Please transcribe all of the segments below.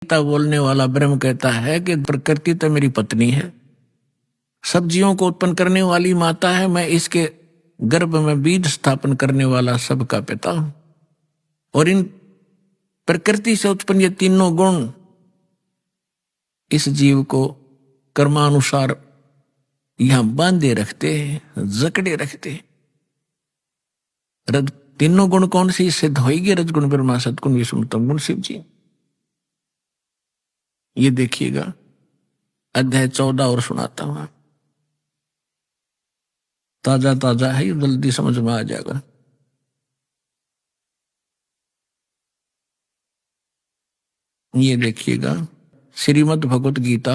गीता बोलने वाला ब्रह्म कहता है कि प्रकृति तो मेरी पत्नी है, सब्जियों को उत्पन्न करने वाली माता है, मैं इसके गर्भ में बीज स्थापन करने वाला सबका पिता हूं। और इन प्रकृति से उत्पन्न ये तीनों गुण इस जीव को कर्मानुसार यहां बांधे रखते हैं, जकड़े रखते हैं। तीनों गुण कौन सी सिद्ध होगी? रजगुण ब्रह्मा, सतगुण विष्णु, तमगुण शिव जी। ये देखिएगा अध्याय 14 और सुनाता हूं, ताजा ताजा है, जल्दी समझ में आ जाएगा। ये देखिएगा श्रीमद् भगवत गीता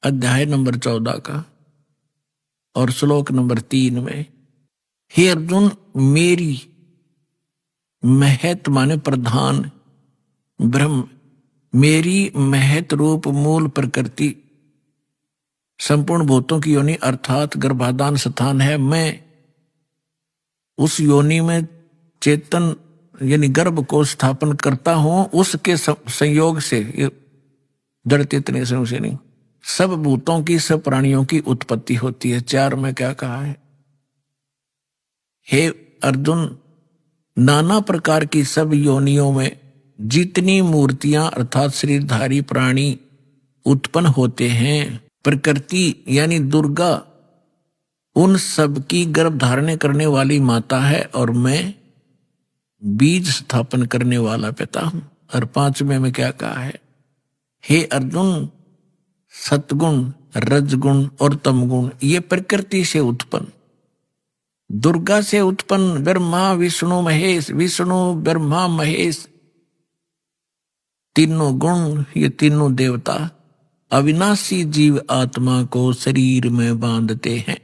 अध्याय नंबर 14 का और श्लोक नंबर 3 में, हे अर्जुन, मेरी महत माने प्रधान ब्रह्म, मेरी महत रूप मूल प्रकृति संपूर्ण भूतों की योनि अर्थात गर्भाधान स्थान है। मैं उस योनि में चेतन यानी गर्भ को स्थापन करता हूं, उसके संयोग से, जड़ चेतन संयोग से नहीं, सब भूतों की, सब प्राणियों की उत्पत्ति होती है। 4 में क्या कहा है? हे अर्जुन, नाना प्रकार की सब योनियों में जितनी मूर्तियां अर्थात शरीरधारी प्राणी उत्पन्न होते हैं, प्रकृति यानी दुर्गा उन सब की गर्भ धारण करने वाली माता है और मैं बीज स्थापन करने वाला पिता हूं। और 5वें में क्या कहा है? हे अर्जुन, सतगुण, रजगुण और तमगुण ये प्रकृति से उत्पन्न, दुर्गा से उत्पन्न ब्रह्मा विष्णु महेश, विष्णु ब्रह्मा महेश, तीनों गुण, ये तीनों देवता अविनाशी जीव आत्मा को शरीर में बांधते हैं।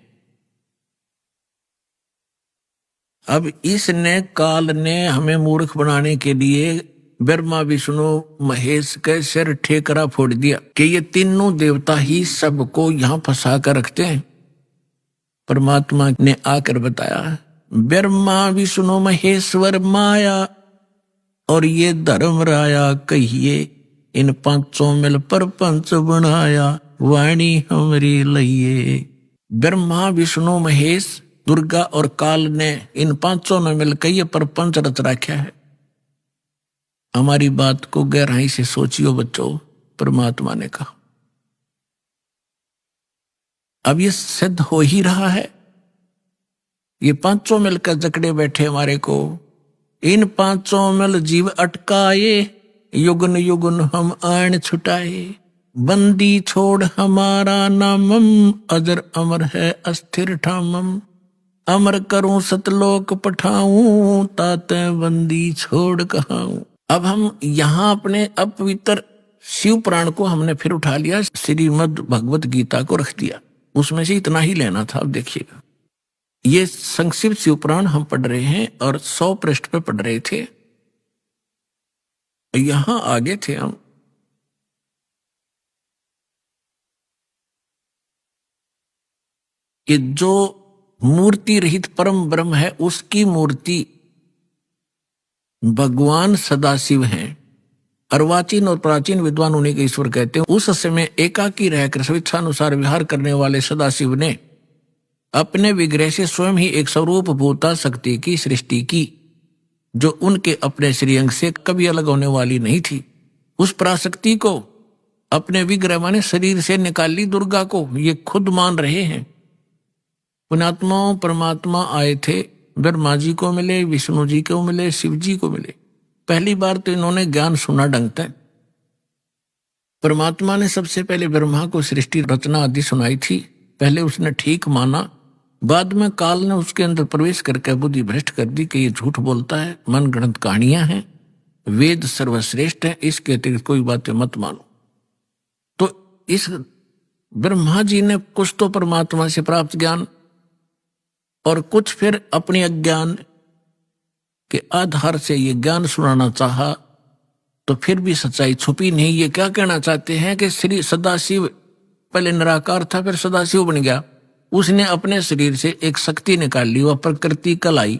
अब इसने, काल ने हमें मूर्ख बनाने के लिए ब्रह्मा विष्णु महेश के सिर ठेकरा फोड़ दिया कि ये तीनों देवता ही सबको यहां फंसा कर रखते हैं। परमात्मा ने आकर बताया, ब्रह्मा विष्णु महेश्वर माया और ये धर्म राया कहिए, इन पांचों मिल परपंच बनाया, वाणी हमरी लइए। ब्रह्मा विष्णु महेश दुर्गा और काल ने, इन पांचों ने मिलकर ये परपंच रच रखा है। हमारी बात को गहराई से सोचियो बच्चों, परमात्मा ने कहा। अब ये सिद्ध हो ही रहा है, ये पांचों मिलकर जकड़े बैठे हमारे को। इन पांचों मिल जीव अटकाए, युगन युगन हम आन छुटाए, बंदी छोड़ हमारा नामम, अजर अमर है अस्थिर ठामम, अमर करूं सतलोक पठाऊं, ताते बंदी छोड़ कहाऊं। अब हम यहाँ अपने अपवित्र शिव पुराण को हमने फिर उठा लिया, श्रीमद् भगवत गीता को रख दिया, उसमें से इतना ही लेना था। अब देखिएगा, ये संक्षिप्त शिव पुराण हम पढ़ रहे हैं और 100 पृष्ठ पे पढ़ रहे थे। यहां आगे थे हम, कि जो मूर्ति रहित परम ब्रह्म है उसकी मूर्ति भगवान सदाशिव हैं। अर्वाचीन और प्राचीन विद्वान उन्हीं के ईश्वर कहते हैं। उस समय एकाकी रहकर स्वेच्छानुसार विहार करने वाले सदाशिव ने अपने विग्रह से स्वयं ही एक स्वरूप भूता शक्ति की सृष्टि की, जो उनके अपने श्रीअंग से कभी अलग होने वाली नहीं थी। उस पराशक्ति को अपने विग्रह माने शरीर से निकाली दुर्गा को, ये खुद मान रहे हैं। पुण्यात्माओं, परमात्मा आए थे, ब्रह्मा जी को मिले, विष्णु जी को मिले, शिव जी को मिले। पहली बार तो इन्होंने ज्ञान सुना ढंग तक। परमात्मा ने सबसे पहले ब्रह्मा को सृष्टि रचना आदि सुनाई थी, पहले उसने ठीक माना, बाद में काल ने उसके अंदर प्रवेश करके बुद्धि भ्रष्ट कर दी कि ये झूठ बोलता है, मन गढ़ंत कहानियां हैं, वेद सर्वश्रेष्ठ है, इसके अतिरिक्त कोई बातें मत मानो। तो इस ब्रह्मा जी ने कुछ तो परमात्मा से प्राप्त ज्ञान और कुछ फिर अपने अज्ञान के आधार से ये ज्ञान सुनाना चाहा, तो फिर भी सच्चाई छुपी नहीं। ये क्या कहना चाहते हैं कि श्री सदाशिव पहले निराकार था, फिर सदाशिव बन गया। उसने अपने शरीर से एक शक्ति निकाल ली, वह प्रकृति कलाई,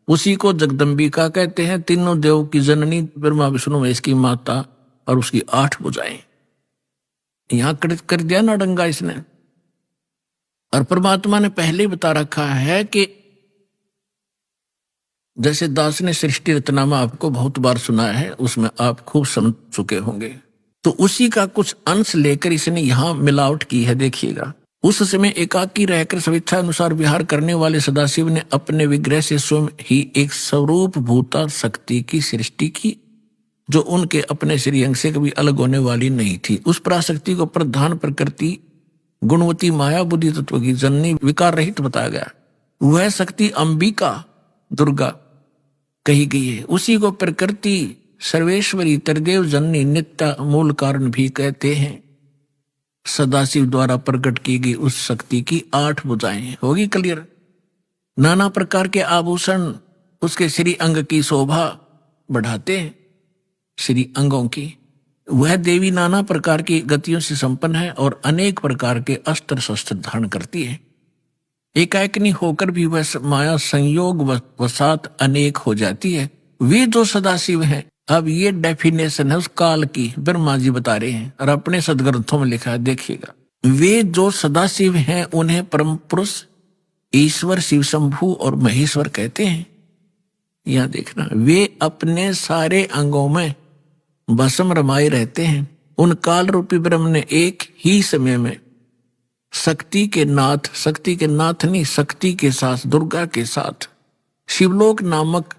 उसी को जगदम्बिका कहते हैं। तीनों देव की जननी ब्रह्मा विष्णु महेश की माता और उसकी 8 भुजाएं। यहां कर दिया ना डंगा इसने। और परमात्मा ने पहले ही बता रखा है कि जैसे दास ने सृष्टि रचनामा आपको बहुत बार सुना है, उसमें आप खूब समझ चुके होंगे, तो उसी का कुछ अंश लेकर इसने यहां मिलावट की है। देखिएगा, उस समय एकाकी रहकर स्वेच्छा अनुसार विहार करने वाले सदाशिव ने अपने विग्रह से स्वयं ही एक स्वरूप भूता शक्ति की सृष्टि की, जो उनके अपने श्रीअंग से कभी अलग होने वाली नहीं थी। उस पराशक्ति को प्रधान प्रकृति गुणवती माया बुद्धि तत्व की जननी विकार रहित बताया गया। वह शक्ति अंबिका दुर्गा कही गई है। उसी को प्रकृति सर्वेश्वरी त्रिदेव जननी नित्य मूल कारण भी कहते हैं। सदाशिव द्वारा प्रकट की गई उस शक्ति की 8 भुजाएं। होगी क्लियर? नाना प्रकार के आभूषण उसके श्री अंग की शोभा बढ़ाते हैं, श्री अंगों की। वह देवी नाना प्रकार की गतियों से संपन्न है और अनेक प्रकार के अस्त्र शस्त्र धारण करती है। एकाएकनी होकर भी वह माया संयोग वसात अनेक हो जाती है। वे जो सदाशिव हैं, अब ये डेफिनेशन है उस काल की, ब्रह्मा जी बता रहे हैं और अपने सदग्रंथों में लिखा है। देखिएगा, वे जो सदाशिव हैं उन्हें परम पुरुष ईश्वर शिव शंभु और महेश्वर कहते हैं। यहां देखना, वे अपने सारे अंगों में भस्म रमाए रहते हैं। उन काल रूपी ब्रह्म ने एक ही समय में शक्ति के नाथ नहीं, शक्ति के साथ, दुर्गा के साथ शिवलोक नामक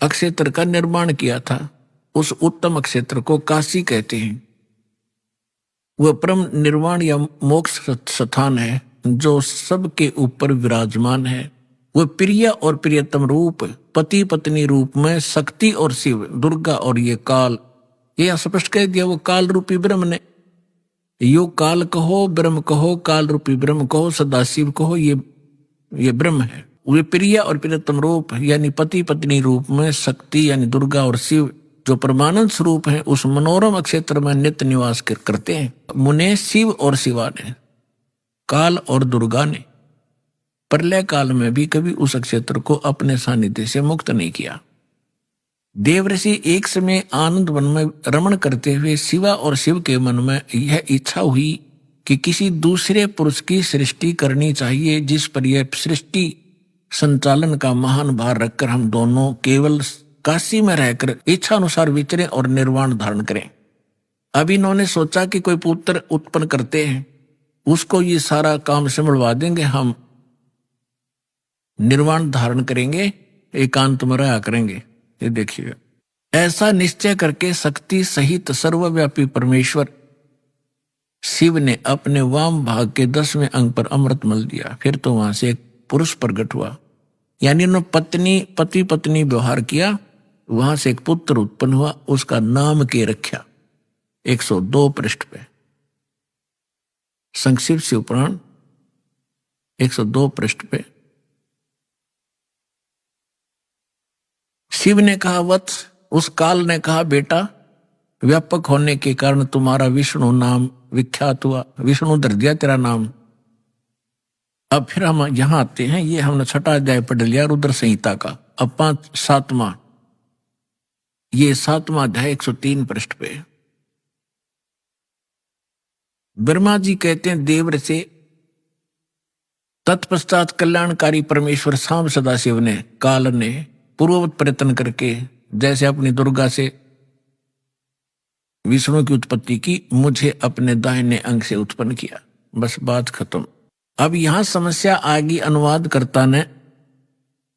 अक्षेत्र का निर्माण किया था। उस उत्तम अक्षेत्र को काशी कहते हैं। वह परम निर्वाण या मोक्ष स्थान है जो सबके ऊपर विराजमान है। वह प्रिय और प्रियतम रूप, पति पत्नी रूप में शक्ति और शिव, दुर्गा और ये काल, ये स्पष्ट कह दिया। वो काल रूपी ब्रह्म ने, यो काल कहो ब्रह्म कहो, काल रूपी ब्रह्म कहो, सदाशिव कहो, ये ब्रह्म है। वे प्रिय और प्रियतम रूप यानी पति पत्नी रूप में शक्ति यानी दुर्गा और शिव जो परमानंद स्वरूप है, उस मनोरम क्षेत्र में नित्य निवास करते हैं। मुने शिव और शिवा ने, काल और दुर्गा ने प्रलय काल में भी कभी उस क्षेत्र को अपने सानिध्य से मुक्त नहीं किया। देवऋषि एक समय आनंद वन में रमण करते हुए शिवा और शिव के मन में यह इच्छा हुई कि किसी दूसरे पुरुष की सृष्टि करनी चाहिए, जिस पर यह सृष्टि संचालन का महान भार रखकर हम दोनों केवल काशी में रहकर इच्छा अनुसार विचरें और निर्वाण धारण करें। अब इन्होंने सोचा कि कोई पुत्र उत्पन्न करते हैं, उसको ये सारा काम संभलवा देंगे, हम निर्वाण धारण करेंगे, एकांत में रहा करेंगे। ये देखिएगा, ऐसा निश्चय करके शक्ति सहित सर्वव्यापी परमेश्वर शिव ने अपने वाम भाग के 10वें अंग पर अमृत मल दिया। फिर तो वहां से एक पुरुष प्रकट हुआ, यानी उन्होंने पति पत्नी व्यवहार किया। वहां से एक पुत्र उत्पन्न हुआ, उसका नाम के रखा। 102 पृष्ठ पे संक्षिप्त शिव पुराण 102 पृष्ठ पे शिव ने कहा, वत्स, उस काल ने कहा, बेटा, व्यापक होने के कारण तुम्हारा विष्णु नाम विख्यात हुआ, विष्णु धर दिया तेरा नाम। अब फिर हम यहां आते हैं, ये हमने 6वां अध्याय पढ़ लिया रुद्र संहिता का। अब 7वां, ये 7वां अध्याय 103 पृष्ठ पे ब्रह्मा जी कहते हैं, देव से तत्पश्चात कल्याणकारी परमेश्वर शाम सदाशिव ने, काल ने पूर्ववत प्रयत्न करके जैसे अपनी दुर्गा से विष्णु की उत्पत्ति की, मुझे अपने दाहिने अंग से उत्पन्न किया। बस बात खत्म। अब यहां समस्या आ गई अनुवादकर्ता ने,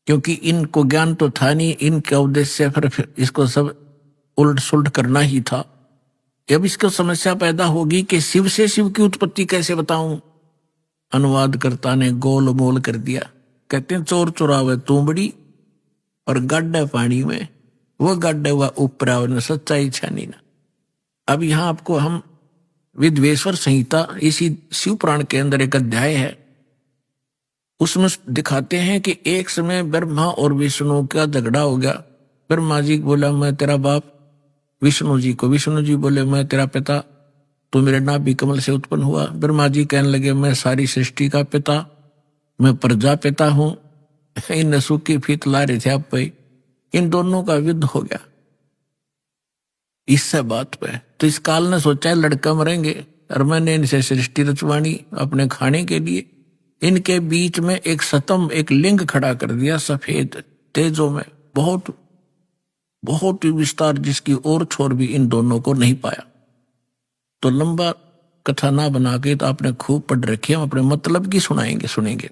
क्योंकि इनको ज्ञान तो था नहीं, इनका उद्देश्य फिर इसको सब उल्ट सुलट करना ही था। अब इसको समस्या पैदा होगी कि शिव से शिव की उत्पत्ति कैसे बताऊं। अनुवादकर्ता ने गोल मोल कर दिया। कहते हैं, चोर चुरावे तुमड़ी और गड्ढा पानी में, वो गड्ढा हुआ ऊपर, सच्चाई छानी ना। अब यहां आपको हम विद्वेश्वर संहिता, इसी शिव पुराण के अंदर एक अध्याय है, उसमें दिखाते हैं कि एक समय ब्रह्मा और विष्णु का झगड़ा हो गया। ब्रह्मा जी बोला, मैं तेरा बाप, विष्णु जी को। विष्णु जी बोले, मैं तेरा पिता, तो मेरे नाभि कमल से उत्पन्न हुआ। ब्रह्मा जी कहने लगे, मैं सारी सृष्टि का पिता, मैं प्रजापिता हूं। इन सूखी फीत ला रहे थे आप पे, इन दोनों का युद्ध हो गया। इससे बात पे तो इस काल ने सोचा है लड़का मरेंगे और मैंने इनसे सृष्टि रचवानी अपने खाने के लिए। इनके बीच में एक स्तंभ, एक लिंग खड़ा कर दिया सफेद तेजों में, बहुत बहुत ही विस्तार, जिसकी और छोर भी इन दोनों को नहीं पाया। तो लंबा कथा ना बना के तो आपने खूब पढ़ रखी, हम अपने मतलब की सुनेंगे।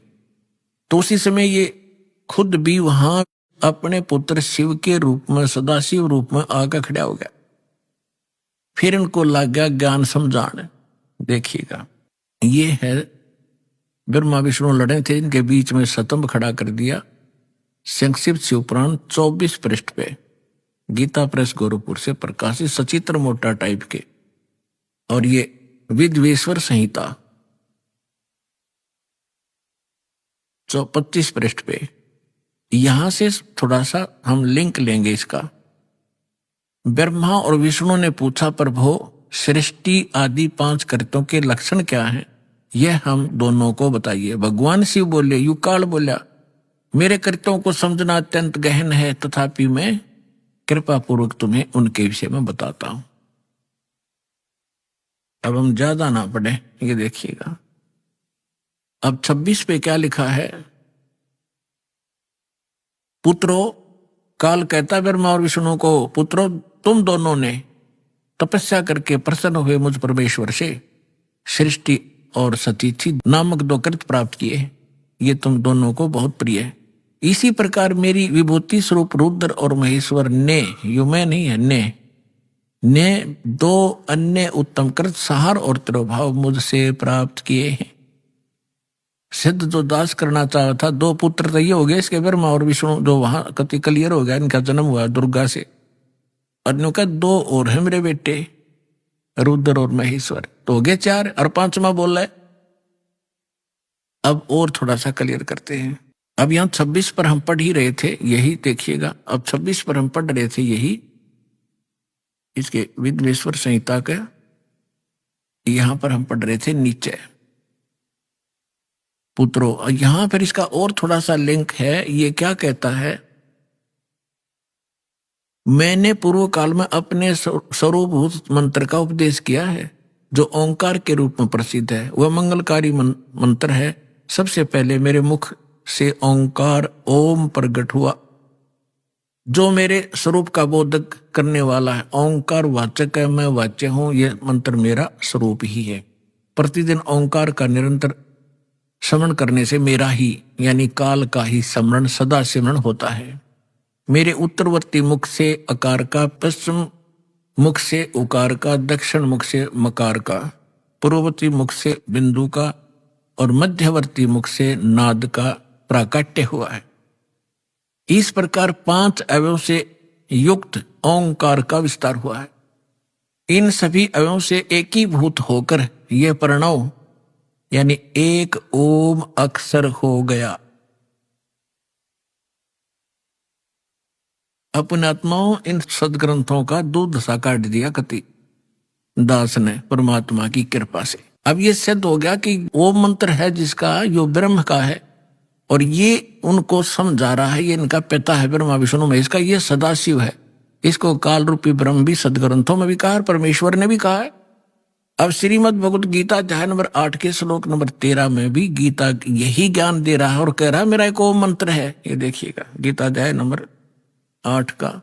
तो उसी समय ये खुद भी वहां अपने पुत्र शिव के रूप में, सदाशिव रूप में आकर खड़ा हो गया। फिर इनको लग गया ज्ञान समझाने। देखिएगा, ये है ब्रह्मा विष्णु लड़े थे, इनके बीच में स्तंभ खड़ा कर दिया। संक्षिप्त शिवपुराण 24 पृष्ठ पे, गीता प्रेस गोरखपुर से प्रकाशित, सचित्र मोटा टाइप के। और ये विद्वेश्वर संहिता 25 पृष्ठ पे। यहां से थोड़ा सा हम लिंक लेंगे इसका। ब्रह्मा और विष्णु ने पूछा, प्रभु सृष्टि आदि 5 कृत्यों के लक्षण क्या हैं, यह हम दोनों को बताइए। भगवान शिव बोले, युकाल बोला, मेरे कृत्यों को समझना अत्यंत गहन है, तथापि मैं कृपा पूर्वक तुम्हें उनके विषय में बताता हूं। अब हम ज्यादा ना पढ़े, ये देखिएगा। अब 26 पे क्या लिखा है, पुत्रो, काल कहता ब्रह्मा और विष्णु को, पुत्रो तुम दोनों ने तपस्या करके प्रसन्न हुए मुझ परमेश्वर से सृष्टि और सतीथि नामक 2 कृत्य प्राप्त किए, ये तुम दोनों को बहुत प्रिय है। इसी प्रकार मेरी विभूति स्वरूप रुद्र और महेश्वर ने, यू मैं नहीं है, ने 2 अन्य उत्तम कृत संहार और तिरोभाव मुझसे प्राप्त किए हैं। सिद्ध जो दास करना चाहा था, 2 पुत्र तो ये हो गए इसके, ब्रह्मा और विष्णु, जो वहां कति क्लियर हो गया, इनका जन्म हुआ दुर्गा से। और का 2 और है मेरे बेटे, रुद्र और महेश्वर, तो हो गए 4, और 5वां बोल रहा है। अब और थोड़ा सा क्लियर करते हैं। अब यहां 26 पर हम पढ़ ही रहे थे, यही देखिएगा। अब 26 पर हम पढ़ रहे थे, यही इसके विद्वेश्वर संहिता का, यहां पर हम पढ़ रहे थे नीचे, पुत्रो। यहां पर इसका और थोड़ा सा लिंक है। ये क्या कहता है, मैंने पूर्व काल में अपने स्वरूपभूत मंत्र का उपदेश किया है, जो ओंकार के रूप में प्रसिद्ध है। वह मंगलकारी मंत्र है। सबसे पहले मेरे मुख से ओंकार ओम प्रकट हुआ, जो मेरे स्वरूप का बोधक करने वाला है। ओंकार वाचक है, मैं वाच्य हूं, यह मंत्र मेरा स्वरूप ही है। प्रतिदिन ओंकार का निरंतर स्मरण करने से मेरा ही यानी काल का ही स्मरण सदा सिमरण होता है। मेरे उत्तरवर्ती मुख से अकार का, पश्चिम मुख से उकार का, दक्षिण मुख से मकार का, पूर्ववर्ती मुख से बिंदु का और मध्यवर्ती मुख से नाद का प्राकट्य हुआ है। इस प्रकार 5 अवयव से युक्त ओंकार का विस्तार हुआ है। इन सभी अवयवों से एकीभूत होकर यह प्रणव यानी एक ओम अक्षर हो गया। अपने आत्माओं इन सदग्रंथों का दूध सा काट दिया कति दास ने परमात्मा की कृपा से। अब ये सिद्ध हो गया कि वो मंत्र है जिसका, जो ब्रह्म का है, और ये उनको समझा रहा है, ये इनका पिता है ब्रह्मा विष्णु महेश का, ये सदाशिव है। इसको काल रूपी ब्रह्म भी सदग्रंथों में भी कहा है, परमेश्वर ने भी कहा है। अब श्रीमद् भगवत गीता अध्याय नंबर 8 के श्लोक नंबर 13 में भी गीता यही ज्ञान दे रहा है और कह रहा है मेरा एक ओम मंत्र है। ये देखिएगा, गीता अध्याय नंबर 8 का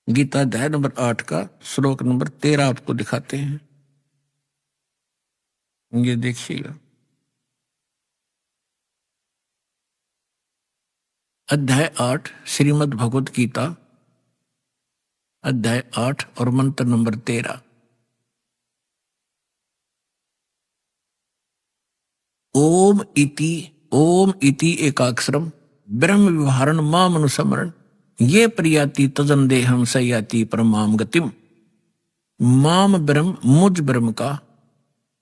गीता अध्याय नंबर 8 का श्लोक नंबर 13 आपको दिखाते हैं। ये देखिएगा, अध्याय 8 श्रीमद् भगवत गीता अध्याय 8 और मंत्र नंबर 13। ओम इति एकाक्षरम ब्रह्म विवहारण माम अनुसमरण ये प्रियाति तजन देहम सयाति परमाम गतिम। माम ब्रह्म, मुझ ब्रह्म का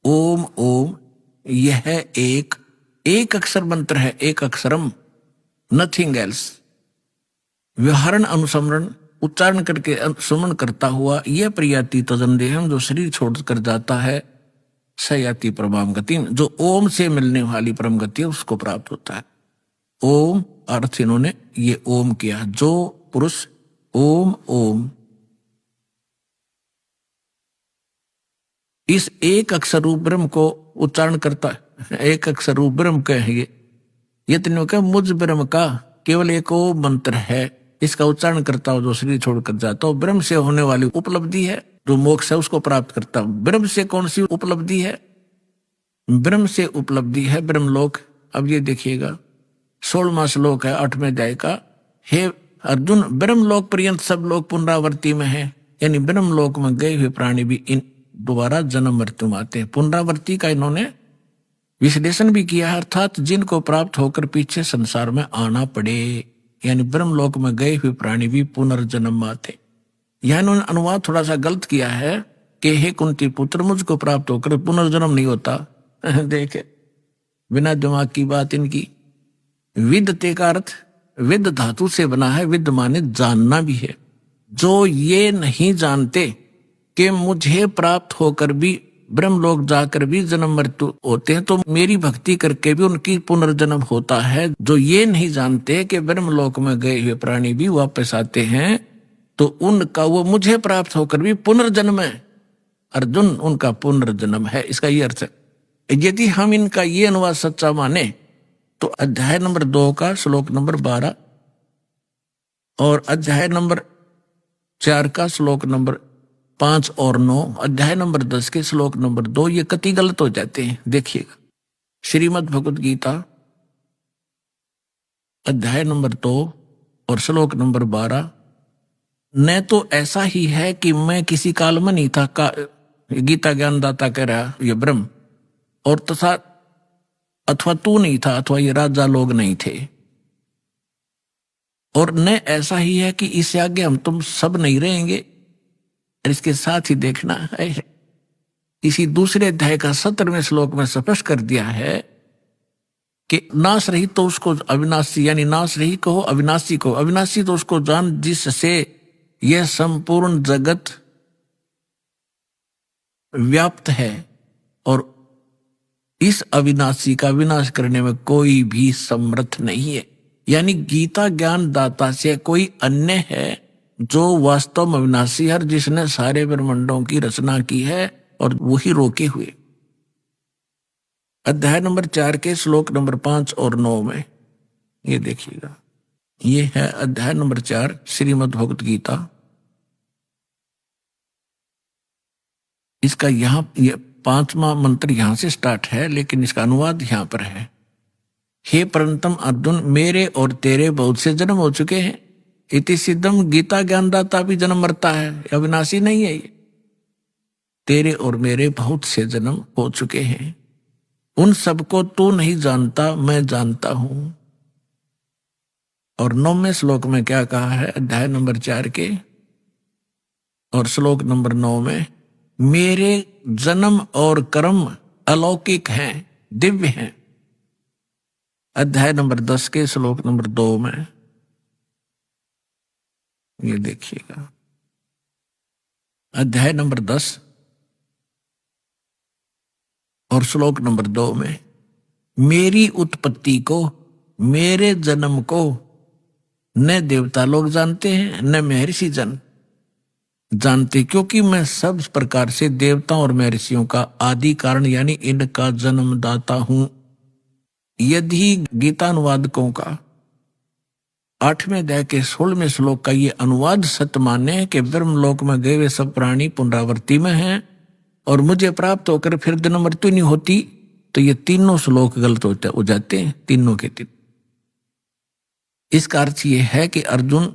ओम ओम, यह एक अक्षर मंत्र है, एक अक्षरम, नथिंग एल्स। व्यवहारण अनुसमरण, उच्चारण करके सुमन करता हुआ, यह प्रियाति तजन देहम, जो शरीर छोड़कर जाता है, सयाति परमाम गति, जो ओम से मिलने वाली परम गति है उसको प्राप्त होता है। ओम अर्थ इन्होंने ये ओम किया, जो पुरुष ओम ओम इस एक अक्षर रूप ब्रह्म को उच्चारण करता है, एक अक्षर रूप ब्रह्म कहेंगे, ये तीनों का मुझ ब्रह्म का केवल एक ओम मंत्र है, इसका उच्चारण करता हो जो शरीर छोड़कर जाता हो, ब्रह्म से होने वाली उपलब्धि है, जो मोक्ष है उसको प्राप्त करता हूं। ब्रह्म से कौन सी उपलब्धि है? ब्रह्म से उपलब्धि है ब्रह्मलोक। अब ये देखिएगा 16वां श्लोक है 8वें अध्याय का। हे अर्जुन, ब्रह्मलोक पर्यंत सब लोग पुनरावृत्ति में है, यानी ब्रह्मलोक में गए हुए प्राणी भी इन दोबारा जन्म मृत्यु में आते हैं। पुनरावृत्ति का इन्होंने विश्लेषण भी किया है, अर्थात जिनको प्राप्त होकर पीछे संसार में आना पड़े, यानी ब्रह्मलोक में गए हुए प्राणी भी पुनर्जन्म में आते। यह इन्होंने अनुवाद थोड़ा सा गलत किया है कि हे कुंती पुत्र, मुझको प्राप्त होकर पुनर्जन्म नहीं होता। देखे बिना दिमाग की बात इनकी। विदते का अर्थ विद धातु से बना है, विद माने जानना भी है। जो ये नहीं जानते कि मुझे प्राप्त होकर भी ब्रह्मलोक जाकर भी जन्म मृत्यु होते हैं, तो मेरी भक्ति करके भी उनकी पुनर्जन्म होता है। जो ये नहीं जानते कि ब्रह्मलोक में गए हुए प्राणी भी वापस आते हैं, तो उनका वो मुझे प्राप्त होकर भी पुनर्जन्म है। अर्जुन, उनका पुनर्जन्म है, इसका ये अर्थ है। यदि हम इनका ये अनुवाद सच्चा माने तो अध्याय नंबर 2 का श्लोक नंबर 12 और अध्याय नंबर 4 का श्लोक नंबर 5 और 9, अध्याय नंबर 10 के श्लोक नंबर 2 ये कति गलत हो जाते हैं। देखिएगा श्रीमद् भगवद गीता अध्याय नंबर 2 और श्लोक नंबर 12, न तो ऐसा ही है कि मैं किसी काल में नहीं था, गीता ज्ञानदाता कह रहा ये ब्रह्म, और तथा अथवा तू नहीं था, अथवा ये राजा लोग नहीं थे, और न ऐसा ही है कि इससे आगे हम तुम सब नहीं रहेंगे। इसके साथ ही देखना है, इसी दूसरे अध्याय का 17वें श्लोक में स्पष्ट कर दिया है कि नाश रहित तो उसको अविनाशी, यानी नाश रहित कहो अविनाशी को, अविनाशी तो उसको जान जिससे यह संपूर्ण जगत व्याप्त है, और इस अविनाशी का विनाश करने में कोई भी समर्थ नहीं है। यानी गीता ज्ञान दाता से कोई अन्य है जो वास्तव में अविनाशी है, जिसने सारे ब्रह्मांडों की रचना की है, और वही रोके हुए। अध्याय नंबर 4 के श्लोक नंबर 5 और 9 में ये देखिएगा, ये है अध्याय नंबर 4 श्रीमद् भगवद गीता। इसका यहां ये 5वां मंत्र यहां से स्टार्ट है, लेकिन इसका अनुवाद यहां पर है। हे परंतम अर्जुन, मेरे और तेरे बहुत से जन्म हो चुके हैं। इति सिद्धम, गीता ज्ञानदाता भी जन्म मरता है, अविनाशी नहीं है ये। तेरे और मेरे बहुत से जन्म हो चुके हैं, उन सबको तू नहीं जानता, मैं जानता हूं। और 9वें श्लोक में क्या कहा है, अध्याय नंबर 4 के और श्लोक नंबर 9 में, मेरे जन्म और कर्म अलौकिक हैं, दिव्य हैं। अध्याय नंबर 10 के श्लोक नंबर 2 में ये देखिएगा, अध्याय नंबर 10 और श्लोक नंबर 2 में, मेरी उत्पत्ति को, मेरे जन्म को न देवता लोग जानते हैं न महर्षि जन जानते, क्योंकि मैं सब प्रकार से देवताओं और महर्षियों का आदि कारण यानी इनका जन्मदाता हूं। यदि गीता अनुवादकों का 8वें अध्याय के 16वें श्लोक का ये अनुवाद सत्य माने कि ब्रह्मलोक में गए हुए सब प्राणी पुनरावृत्ति में हैं और मुझे प्राप्त होकर फिर जन्म मृत्यु नहीं होती, तो ये तीनों श्लोक गलत हो जाते हैं, तीनों के तीन। इसका अर्थ ये है कि अर्जुन,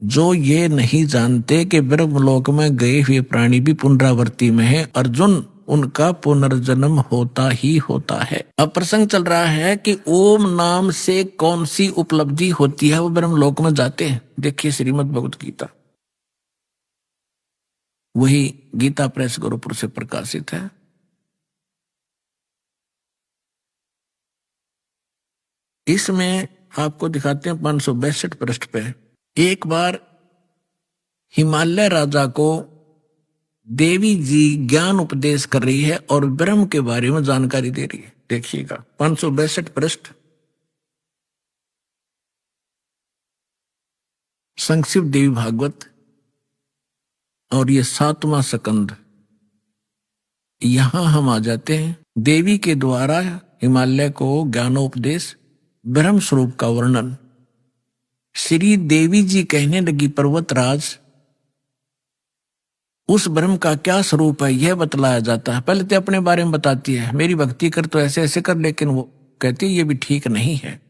जो ये नहीं जानते कि ब्रह्मलोक में गए हुए प्राणी भी पुनरावृत्ति में है, अर्जुन उनका पुनर्जन्म होता ही होता है। अब प्रसंग चल रहा है कि ओम नाम से कौन सी उपलब्धि होती है, वो ब्रह्मलोक में जाते हैं। देखिए श्रीमद् भगवद गीता, वही गीता प्रेस गोरखपुर से प्रकाशित है। इसमें आपको दिखाते हैं 562 पृष्ठ पे, एक बार हिमालय राजा को देवी जी ज्ञान उपदेश कर रही है और ब्रह्म के बारे में जानकारी दे रही है। देखिएगा 562 पृष्ठ, संक्षिप्त देवी भागवत और ये 7वां स्कंद। यहां हम आ जाते हैं। देवी के द्वारा हिमालय को ज्ञानोपदेश, ब्रह्म स्वरूप का वर्णन। श्री देवी जी कहने लगी, पर्वतराज, उस ब्रह्म का क्या स्वरूप है यह बतलाया जाता है। पहले तो अपने बारे में बताती है, मेरी भक्ति कर तो ऐसे ऐसे कर, लेकिन वो कहती है ये भी ठीक नहीं है।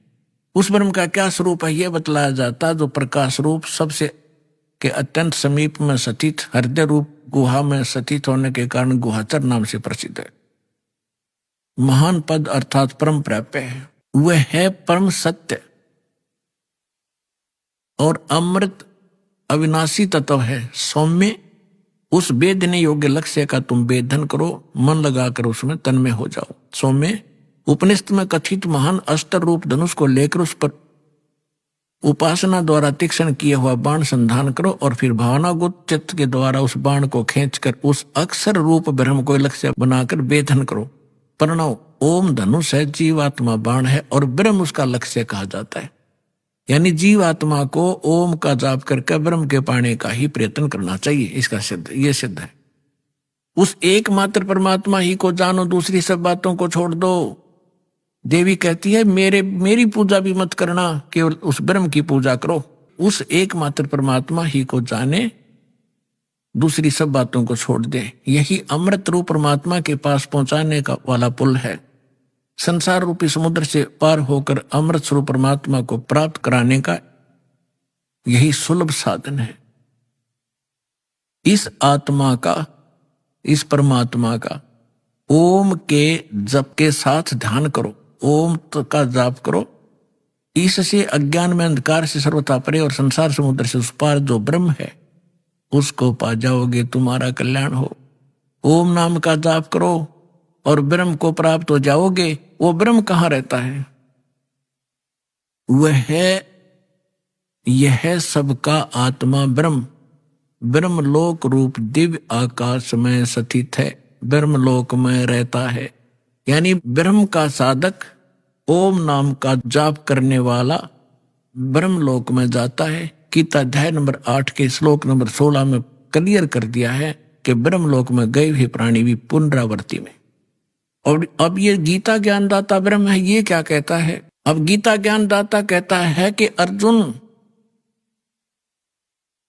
उस ब्रह्म का क्या स्वरूप है यह बतलाया जाता है, जो प्रकाश रूप, सबसे के अत्यंत समीप में स्थित, हृदय रूप गुहा में स्थित होने के कारण गुहाचर नाम से प्रसिद्ध है। महान पद अर्थात परम प्राप्य है। वह है परम सत्य और अमृत अविनाशी तत्व है। सौम्य, उस वेदने योग्य लक्ष्य का तुम वेदन करो, मन लगाकर उसमें तन्मय हो जाओ। सौम्य, उपनिषद में कथित महान अस्त्र रूप धनुष को लेकर उस पर उपासना द्वारा तीक्ष्ण किया हुआ बाण संधान करो और फिर भावनागुत चित्त के द्वारा उस बाण को खींचकर उस अक्षर रूप ब्रह्म को लक्ष्य बनाकर वेदन करो। प्रणव, ओम धनुष है, जीवात्मा बाण है और ब्रह्म उसका लक्ष्य कहा जाता है। यानी जीवात्मा को ओम का जाप करके ब्रह्म के पाने का ही प्रयत्न करना चाहिए। इसका सिद्ध, ये सिद्ध है। उस एकमात्र परमात्मा ही को जानो, दूसरी सब बातों को छोड़ दो। देवी कहती है, मेरी पूजा भी मत करना, केवल उस ब्रह्म की पूजा करो। उस एकमात्र परमात्मा ही को जाने, दूसरी सब बातों को छोड़ दे। यही अमृत रूप परमात्मा के पास पहुंचाने का वाला पुल है। संसार रूपी समुद्र से पार होकर अमृत स्वरूप परमात्मा को प्राप्त कराने का यही सुलभ साधन है। इस आत्मा का, इस परमात्मा का ओम के जप के साथ ध्यान करो। ओम का जाप करो। इससे अज्ञान में अंधकार से सर्वथा परे और संसार समुद्र से उस पार जो ब्रह्म है उसको पा जाओगे, तुम्हारा कल्याण हो। ओम नाम का जाप करो और ब्रह्म को प्राप्त हो जाओगे। वो ब्रह्म कहाँ रहता है? वह है, यह सबका आत्मा ब्रह्म, ब्रह्मलोक रूप दिव्य आकाश में स्थित है, ब्रह्मलोक में रहता है। यानी ब्रह्म का साधक ओम नाम का जाप करने वाला ब्रह्मलोक में जाता है। गीता अध्याय नंबर 8 के श्लोक नंबर 16 में क्लियर कर दिया है कि ब्रह्मलोक में गए हुए प्राणी भी पुनरावृत्ति में। और अब ये गीता ज्ञानदाता ब्रह्म है, ये क्या कहता है? अब गीता ज्ञानदाता कहता है कि अर्जुन,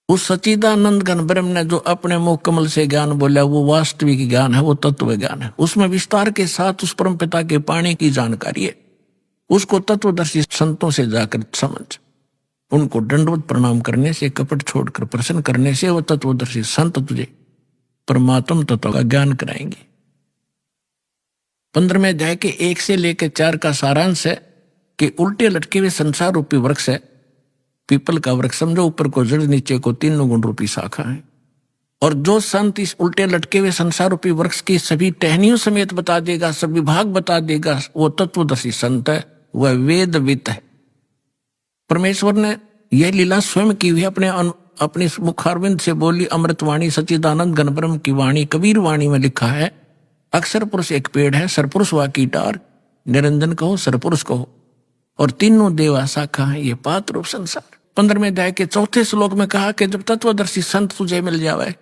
उस सच्चिदानंद घन ब्रह्म ने जो अपने मुख कमल से ज्ञान बोला वो वास्तविक ज्ञान है, वो तत्व ज्ञान है। उसमें विस्तार के साथ उस परम पिता के पाने की जानकारी है। उसको तत्वदर्शी संतों से जाकर समझ, उनको दंडवत प्रणाम करने से, कपट छोड़कर प्रसन्न करने से वो तत्वदर्शी संत तुझे परमात्म तत्व का ज्ञान कराएंगे। 15वें अध्याय के 1 से लेकर 4 का सारांश है कि उल्टे लटके हुए संसार रूपी वृक्ष है। पीपल का वृक्ष समझो, ऊपर को जड़, नीचे को 3 गुण रूपी शाखा है। और जो संत इस उल्टे लटके हुए संसार रूपी वृक्ष की सभी टहनियों समेत बता देगा, सभी भाग बता देगा, वो तत्वदर्शी संत है, वह वेदवित है। परमेश्वर ने यह लीला स्वयं की हुई अपने मुखारविंद से बोली अमृतवाणी सच्चिदानंद घन ब्रह्म की वाणी। कबीर वाणी में लिखा है, अक्षर पुरुष एक पेड़ है, सरपुरुष वा कीटार, निरंजन कहो सरपुरुष कहो, और तीनों देवा शाखा है ये पात्र रूप संसार। 15वें अध्याय के 4थे श्लोक में कहा कि जब तत्वदर्शी संत तुझे मिल जावे,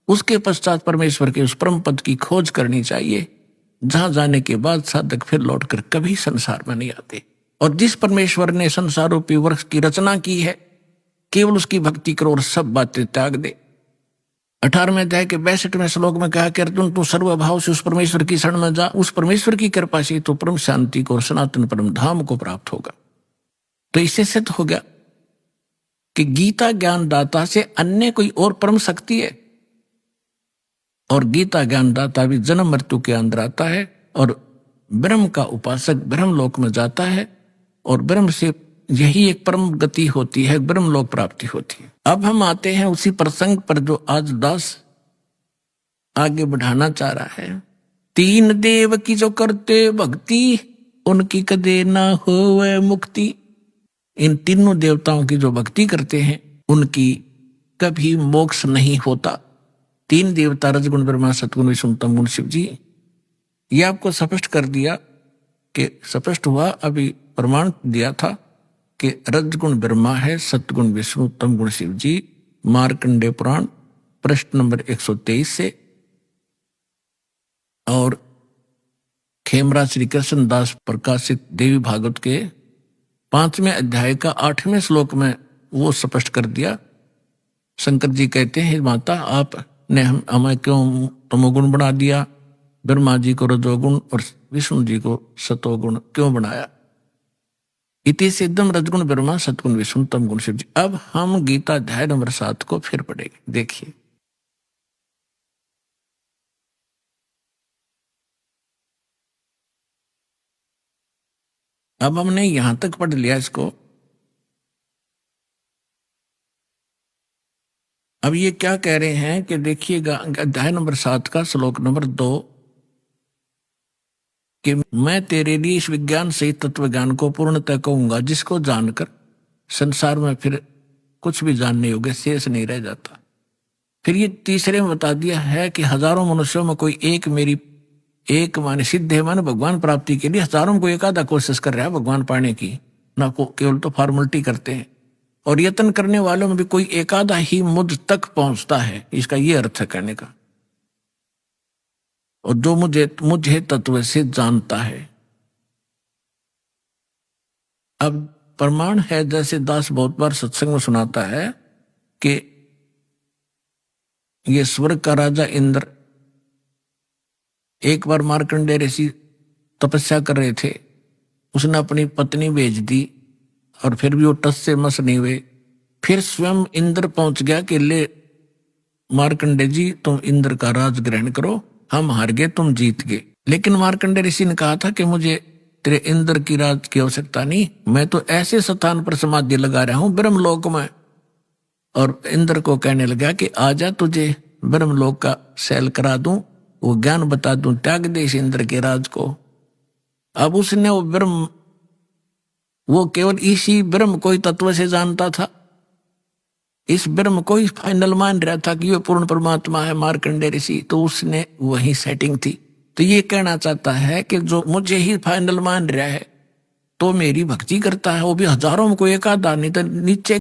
उसके पश्चात परमेश्वर के उस परम पद की खोज करनी चाहिए, जहां जाने के बाद साधक फिर लौटकर कभी संसार में नहीं आते। और जिस परमेश्वर ने संसार रूपी वृक्ष की रचना की है, केवल उसकी भक्ति करो और सब बातें त्याग दे। 18वें अध्याय के 62वें श्लोक में कहा कि अर्जुन तू सर्वभाव से उस परमेश्वर की शरण में जा, उस परमेश्वर की कृपा से तो परम शांति को और सनातन परम धाम को प्राप्त होगा। तो इससे सिद्ध हो गया कि गीता ज्ञानदाता से अन्य कोई और परम शक्ति है। और गीता ज्ञानदाता भी जन्म मृत्यु के अंदर आता है और ब्रह्म का उपासक ब्रह्मलोक में जाता है और ब्रह्म से यही एक परम गति होती है, ब्रह्मलोक प्राप्ति होती है। अब हम आते हैं उसी प्रसंग पर जो आज दास आगे बढ़ाना चाह रहा है। 3 देव की जो करते भक्ति, उनकी कदे ना होवे मुक्ति। इन तीनों देवताओं की जो भक्ति करते हैं उनकी कभी मोक्ष नहीं होता। 3 देवता रजगुण ब्रह्मा सतगुण विष्णु तम गुण शिव जी। ये आपको स्पष्ट कर दिया कि स्पष्ट हुआ, अभी प्रमाण दिया था कि रजगुण ब्रह्मा है, सतगुण विष्णु, तम गुण शिव जी। मार्कंडेय पुराण प्रश्न नंबर 123 से। और खेमरा श्री कृष्ण दास प्रकाशित देवी भागवत के 5वें अध्याय का 8वें श्लोक में वो स्पष्ट कर दिया। शंकर जी कहते हैं, माता आपने हमें क्यों तमोगुण बना दिया, ब्रह्मा जी को रजोगुण और विष्णु जी को सतोगुण क्यों बनाया। इति सिद्धम रजगुण ब्रह्मा सतगुण विष्णु तम गुण शिव जी। अब हम गीता अध्याय नंबर 7 को फिर पढ़ेंगे। देखिए, अब हमने यहां तक पढ़ लिया इसको। अब ये क्या कह रहे हैं कि देखिएगा अध्याय नंबर 7 का श्लोक नंबर 2 कि मैं तेरे लिए इस विज्ञान सहित तत्व ज्ञान को पूर्णतः कहूंगा, जिसको जानकर संसार में फिर कुछ भी जानने योग्य शेष नहीं रह जाता। फिर ये तीसरे में बता दिया है कि हजारों मनुष्यों में कोई एक माने सिद्ध है, माने भगवान प्राप्ति के लिए हजारों में कोई एक आधा कोशिश कर रहा है भगवान पाने की, ना को केवल तो फॉर्मेलिटी करते हैं। और यत्न करने वालों में भी कोई एक आधा ही मुझ तक पहुंचता है, इसका ये अर्थ है कहने का। और जो मुझे तत्व से जानता है। अब प्रमाण है, जैसे दास बहुत बार सत्संग में सुनाता है कि ये स्वर्ग का राजा इंद्र एक बार मार्कंडेय ऋषि तपस्या कर रहे थे, उसने अपनी पत्नी भेज दी और फिर भी वो टस से मस नहीं हुए। फिर स्वयं इंद्र पहुंच गया कि ले मार्कंडेय जी तुम इंद्र का राज ग्रहण करो, हम हार गए तुम जीत गए। लेकिन मार्कंडेय ऋषि ने कहा था कि मुझे तेरे इंद्र की राज की आवश्यकता नहीं, मैं तो ऐसे स्थान पर समाधि लगा रहा हूं ब्रह्मलोक में। और इंद्र को कहने लगा कि आजा तुझे ब्रह्मलोक का सैल करा दूं, वो ज्ञान बता दूं, त्याग दे इस इंद्र के राज को। अब उसने वो केवल इसी ब्रह्म को ही तत्व से जानता था, इस ब्रह्म को ही फाइनल मान रहा था कि ये पूर्ण परमात्मा है मार्कंडेय ऋषि, तो उसने वही सेटिंग थी। तो ये कहना चाहता है कि जो मुझे ही फाइनल मान रहा है तो मेरी भक्ति करता है, वो भी हजारों में कोई एक आधा, नहीं तो नीचे